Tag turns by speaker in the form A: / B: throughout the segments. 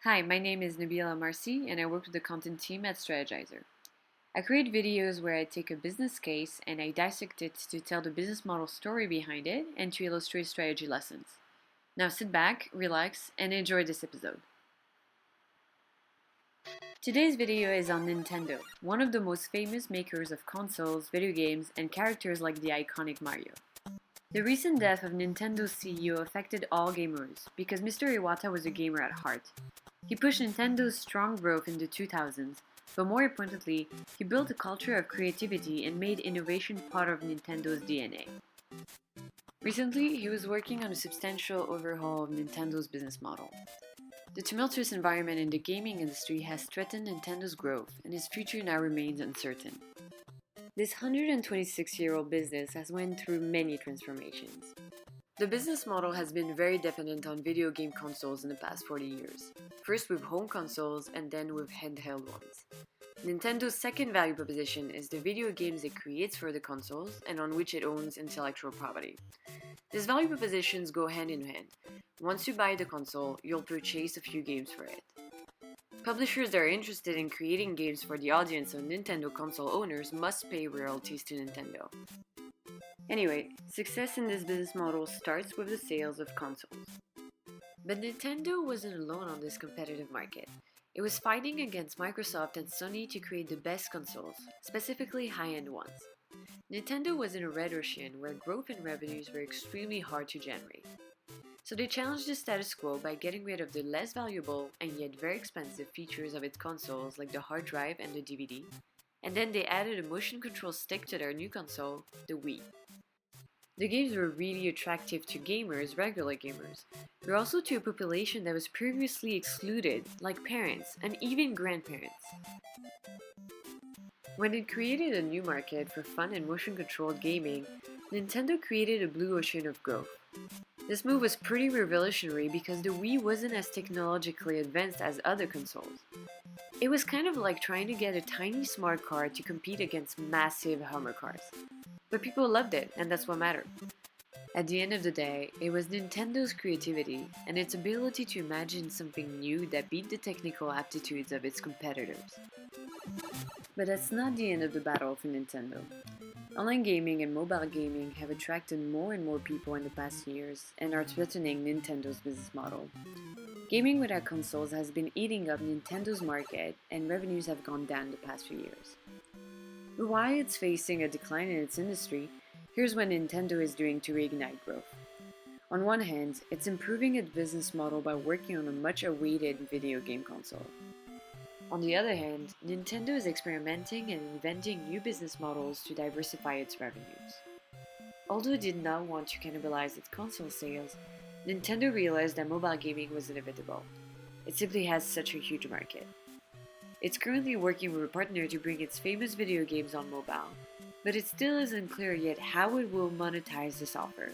A: Hi, my name is Nabila Marcy and I work with the content team at Strategyzer. I create videos where I take a business case and I dissect it to tell the business model story behind it and to illustrate strategy lessons. Now sit back, relax, and enjoy this episode. Today's video is on Nintendo, one of the most famous makers of consoles, video games, and characters like the iconic Mario. The recent death of Nintendo's CEO affected all gamers because Mr. Iwata was a gamer at heart. He pushed Nintendo's strong growth in the 2000s, but more importantly, he built a culture of creativity and made innovation part of Nintendo's DNA. Recently, he was working on a substantial overhaul of Nintendo's business model. The tumultuous environment in the gaming industry has threatened Nintendo's growth, and its future now remains uncertain. This 126-year-old business has went through many transformations. The business model has been very dependent on video game consoles in the past 40 years, first with home consoles and then with handheld ones. Nintendo's second value proposition is the video games it creates for the consoles and on which it owns intellectual property. These value propositions go hand in hand. Once you buy the console, you'll purchase a few games for it. Publishers that are interested in creating games for the audience of Nintendo console owners must pay royalties to Nintendo. Anyway, success in this business model starts with the sales of consoles. But Nintendo wasn't alone on this competitive market. It was fighting against Microsoft and Sony to create the best consoles, specifically high-end ones. Nintendo was in a red ocean where growth and revenues were extremely hard to generate. So they challenged the status quo by getting rid of the less valuable and yet very expensive features of its consoles like the hard drive and the DVD, and then they added a motion control stick to their new console, the Wii. The games were really attractive to gamers, regular gamers, but also to a population that was previously excluded, like parents and even grandparents. When it created a new market for fun and motion-controlled gaming, Nintendo created a blue ocean of growth. This move was pretty revolutionary because the Wii wasn't as technologically advanced as other consoles. It was kind of like trying to get a tiny smart car to compete against massive Hummer cars. But people loved it, and that's what mattered. At the end of the day, it was Nintendo's creativity and its ability to imagine something new that beat the technical aptitudes of its competitors. But that's not the end of the battle for Nintendo. Online gaming and mobile gaming have attracted more and more people in the past years and are threatening Nintendo's business model. Gaming without consoles has been eating up Nintendo's market and revenues have gone down the past few years. But while it's facing a decline in its industry, here's what Nintendo is doing to reignite growth. On one hand, it's improving its business model by working on a much-awaited video game console. On the other hand, Nintendo is experimenting and inventing new business models to diversify its revenues. Although it did not want to cannibalize its console sales, Nintendo realized that mobile gaming was inevitable. It simply has such a huge market. It's currently working with a partner to bring its famous video games on mobile, but it still isn't clear yet how it will monetize this offer.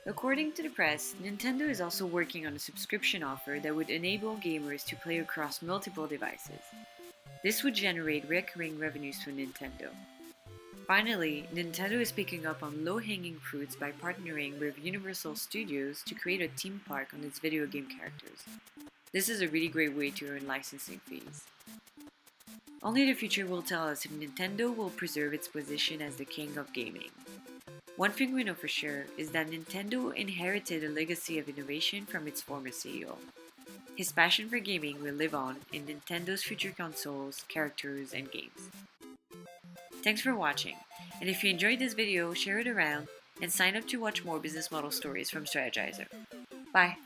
A: According to the press, Nintendo is also working on a subscription offer that would enable gamers to play across multiple devices. This would generate recurring revenues for Nintendo. Finally, Nintendo is picking up on low-hanging fruits by partnering with Universal Studios to create a theme park on its video game characters. This is a really great way to earn licensing fees. Only the future will tell us if Nintendo will preserve its position as the king of gaming. One thing we know for sure is that Nintendo inherited a legacy of innovation from its former CEO. His passion for gaming will live on in Nintendo's future consoles, characters, and games. Thanks for watching, and if you enjoyed this video, share it around and sign up to watch more business model stories from Strategyzer. Bye!